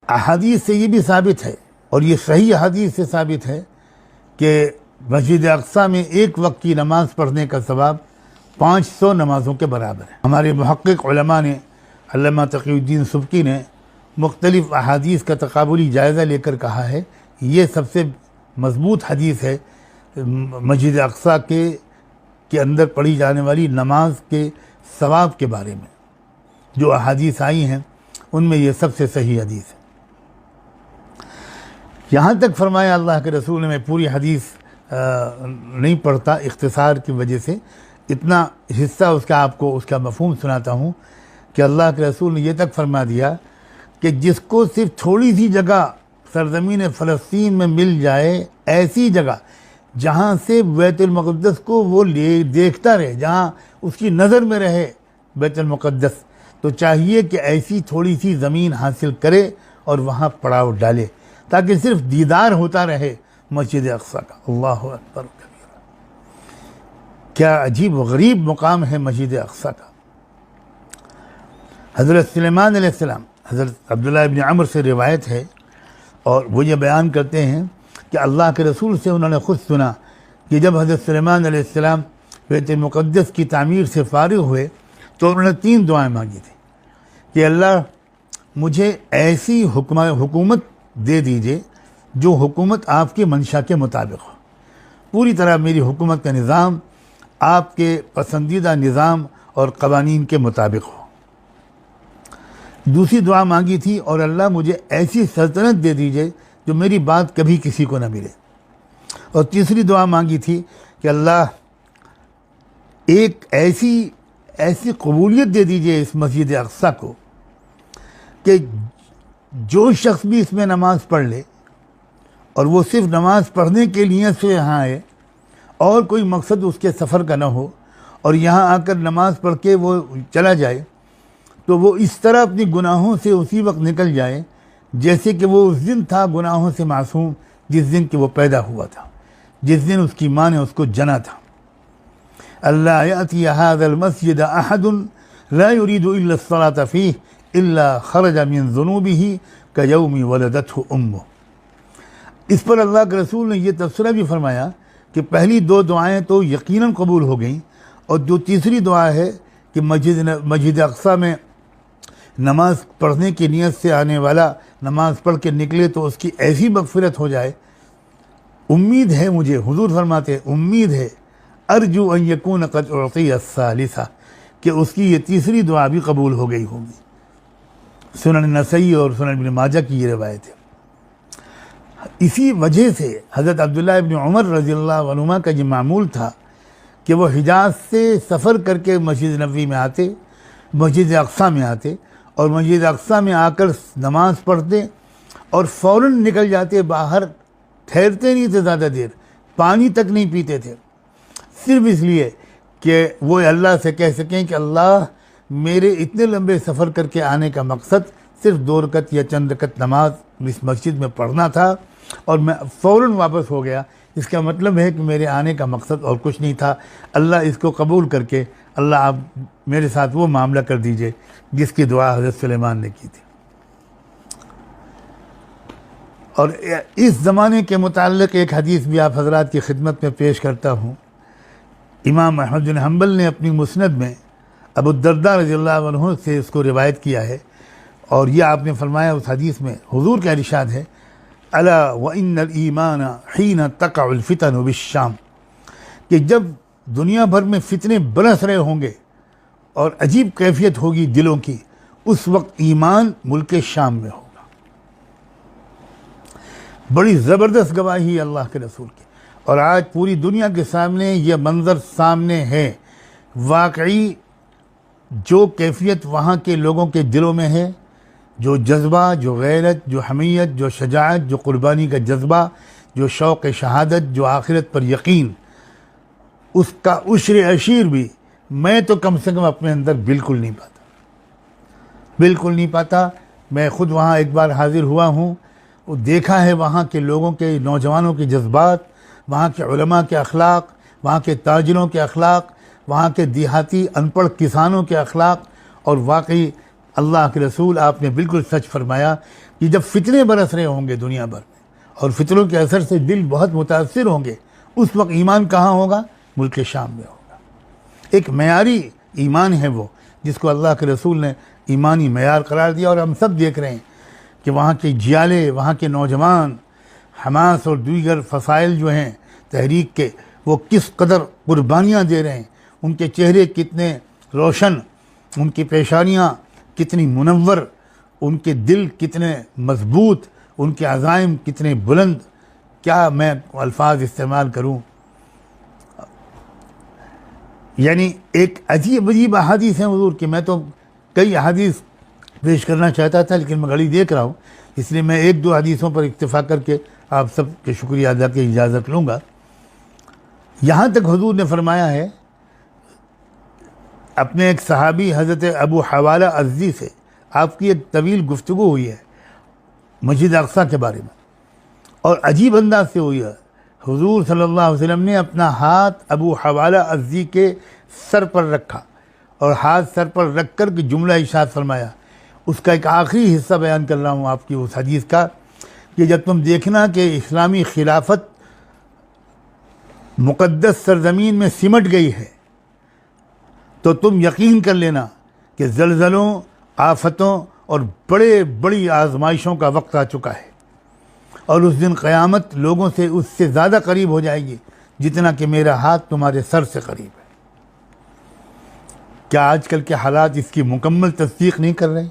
अहादीस से ये भी साबित है, और ये सही अहादीस से साबित है, कि मस्जिद अक़सा में एक वक्त की नमाज़ पढ़ने का सवाब 500 नमाज़ों के बराबर है। हमारे मुहक्किक उलमा ने, अल्लामा तक़ीउद्दीन सुब्की ने मुख्तलिफ़ अहादीस का तक़ाबुली जायज़ा लेकर कहा है, ये सबसे मज़बूत हदीस है मस्जिद अक़सा के अंदर पढ़ी जाने वाली नमाज के सवाब के बारे में। जो अहादीस आई हैं उनमें ये सबसे सही हदीस है। यहाँ तक फरमाया अल्लाह के रसूल ने, मैं पूरी हदीस नहीं पढ़ता इख्तिसार की वजह से, इतना हिस्सा उसका आपको उसका मफ़हूम सुनाता हूँ कि अल्लाह के रसूल ने ये तक फरमा दिया कि जिसको सिर्फ थोड़ी सी जगह सरज़मीन फ़लस्तीन में मिल जाए, ऐसी जगह जहाँ से बैतुल मुक़द्दस को वो देखता रहे, जहाँ उसकी नज़र में रहे बैतुल मुक़द्दस, तो चाहिए कि ऐसी थोड़ी सी ज़मीन हासिल करे और वहाँ पड़ाव डाले, ताकि सिर्फ दीदार होता रहे मस्जिद अक़सा का। अल्लाहु अकबर कबीरा। क्या अजीब व गरीब मुकाम है मस्जिद अक़सा का। हज़रत सुलेमान अलैहिस्सलाम, हज़रत अब्दुल्लाह इब्न अमर से रिवायत है, और वो ये बयान करते हैं कि अल्लाह के रसूल से उन्होंने ख़ुद सुना कि जब हज़रत सुलेमान अलैहिस्सलाम बैतुल मुक़द्दस की तामीर से फ़ारिग़ हुए तो उन्होंने 3 दुआएं मांगी थी कि अल्लाह मुझे ऐसी हुकूमत दे दीजिए जो हुकूमत आपकी मंशा के मुताबिक हो, पूरी तरह मेरी हुकूमत का निज़ाम आपके पसंदीदा निज़ाम और क़वानीन के मुताबिक हो। दूसरी दुआ मांगी थी, और अल्लाह मुझे ऐसी सल्तनत दे दीजिए जो मेरी बात कभी किसी को न मिले। और तीसरी दुआ मांगी थी कि अल्लाह एक ऐसी कबूलियत दे दीजिए इस मस्जिद अक़सा को कि जो शख्स भी इसमें नमाज़ पढ़ ले, और वो सिर्फ नमाज़ पढ़ने के लिए से यहाँ आए और कोई मकसद उसके सफ़र का ना हो, और यहाँ आकर नमाज़ पढ़ के वो चला जाए, तो वो इस तरह अपनी गुनाहों से उसी वक्त निकल जाए जैसे कि वो उस दिन था गुनाहों से मासूम, जिस दिन कि वो पैदा हुआ था, जिस दिन उसकी माँ ने उसको जना था। अल्लाह याती हाज़ल मस्जिद अहदुन ला युरीदु इल्ला अस्सलाता फ़ीह इल्ला खरज मिन ज़ुनूबिही कयौमि वलदतहु उम्मुह। इस पर अल्लाह के रसूल ने यह तबसरा भी फरमाया कि पहली 2 दुआएँ तो यकीनन कबूल हो गईं, और जो तीसरी दुआ है कि मस्जिद अक़सा में नमाज़ पढ़ने की नीयत से आने वाला नमाज़ पढ़ के निकले तो उसकी ऐसी मग़फ़िरत हो जाए, उम्मीद है मुझे, हुज़ूर फरमाते उम्मीद है, अर्जू अन यकून क़द उअतिया अस्सालिसा, कि उसकी ये तीसरी दुआ भी कबूल हो गई होगी। सुनन नसई और सुनन इब्न माजा की ये रिवायत है। इसी वजह से हज़रत अब्दुल्लाह इब्न उमर रज़ियल्लाहु अन्हुमा का ये मामूल था कि वो हिजाज़ से सफ़र करके मस्जिद नबवी में आते, मस्जिद अक़सा में आते, और मस्जिद अक़सा में आकर नमाज़ पढ़ते और फ़ौरन निकल जाते बाहर, ठहरते नहीं थे ज़्यादा देर, पानी तक नहीं पीते थे, सिर्फ़ इसलिए कि वो अल्लाह से कह सकें कि अल्लाह मेरे इतने लंबे सफ़र करके आने का मकसद सिर्फ 2 रकत या चंद रकत नमाज इस मस्जिद में पढ़ना था, और मैं फ़ौरन वापस हो गया। इसका मतलब है कि मेरे आने का मकसद और कुछ नहीं था। अल्लाह इसको कबूल करके अल्लाह आप मेरे साथ वो मामला कर दीजिए जिसकी दुआ हज़रत सुलेमान ने की थी। और इस ज़माने के मुताल्लिक़ एक हदीस भी आप हज़रात की खिदमत में पेश करता हूँ। इमाम अहमद बिन हम्बल ने अपनी मुस्नद में अबू दर्दा रज़ियल्लाहु अन्हु से इसको रिवायत किया है, और यह आपने फरमाया उस हदीस में हुज़ूर का इरशाद है, अला व इन्नल ईमान हीन तक़अल फ़ितनु बिश्शाम, कि जब दुनिया भर में फितने बरस रहे होंगे और अजीब कैफियत होगी दिलों की, उस वक्त ईमान मुल्क शाम में होगा। बड़ी ज़बरदस्त गवाही अल्लाह के रसूल की, और आज पूरी दुनिया के सामने यह मंज़र सामने है। वाकई जो कैफियत वहाँ के लोगों के दिलों में है, जो जज्बा, जो गैरत, जो हमीयत, जो शजाअत, जो कुर्बानी का जज्बा, जो शौक़ शहादत, जो आखिरत पर यकीन, उसका उश्र अशीर भी मैं तो कम से कम अपने अंदर बिल्कुल नहीं पाता। मैं ख़ुद वहाँ एक बार हाज़िर हुआ हूँ, वो देखा है वहाँ के लोगों के, नौजवानों के जज्बात, वहाँ के उलमा के अखलाक, वहाँ के ताजिरों के अखलाक, वहाँ के देहाती अनपढ़ किसानों के अखलाक। और वाकई अल्लाह के रसूल आपने बिल्कुल सच फरमाया कि जब फितने बरस रहे होंगे दुनिया भर में और फितनों के असर से दिल बहुत मुतासिर होंगे, उस वक्त ईमान कहाँ होगा? मुल्क शाम में होगा। एक मयारी ईमान है वो, जिसको अल्लाह के रसूल ने ईमानी मयार करार दिया। और हम सब देख रहे हैं कि वहाँ के जियाले, वहाँ के नौजवान, हमास और दीगर फसाइल जो हैं तहरीक के, वो किस कदर कुर्बानियाँ दे रहे हैं। उनके चेहरे कितने रोशन, उनकी पेशानियाँ कितनी मुनव्वर, उनके दिल कितने मजबूत, उनके अज़ाइम कितने बुलंद। क्या मैं अल्फाज इस्तेमाल करूँ? यानी एक अजीब अजीब अहादीस हैं हुज़ूर की। मैं तो कई अहादीस पेश करना चाहता था, लेकिन मैं घड़ी देख रहा हूँ, इसलिए मैं एक दो हदीसों पर इत्तेफा करके आप सब के शुक्रिया अदा की इजाज़त लूँगा। यहाँ तक हुज़ूर ने फरमाया है, अपने एक सहाबी हज़रत अबू हवाला अज़्ज़ी से आपकी एक तवील गुफ्तगू हुई है मस्जिद अक़सा के बारे में, और अजीब अंदाज से हुई है। हुज़ूर सल्लल्लाहु अलैहि वसल्लम ने अपना हाथ अबू हवाला अज़्ज़ी के सर पर रखा और हाथ सर पर रख कर के जुमला इरशाद फरमाया। उसका एक आखिरी हिस्सा बयान कर रहा हूँ आपकी उस हदीस का, कि जब तुम देखना कि इस्लामी खिलाफत मुक़द्दस सरज़मीन में सिमट गई है, तो तुम यकीन कर लेना कि ज़लज़लों, आफ़तों और बड़े बड़ी आजमाइशों का वक्त आ चुका है। और उस दिन क़यामत लोगों से उससे ज़्यादा करीब हो जाएगी जितना कि मेरा हाथ तुम्हारे सर से करीब है। क्या आजकल के हालात इसकी मुकम्मल तस्दीक नहीं कर रहे?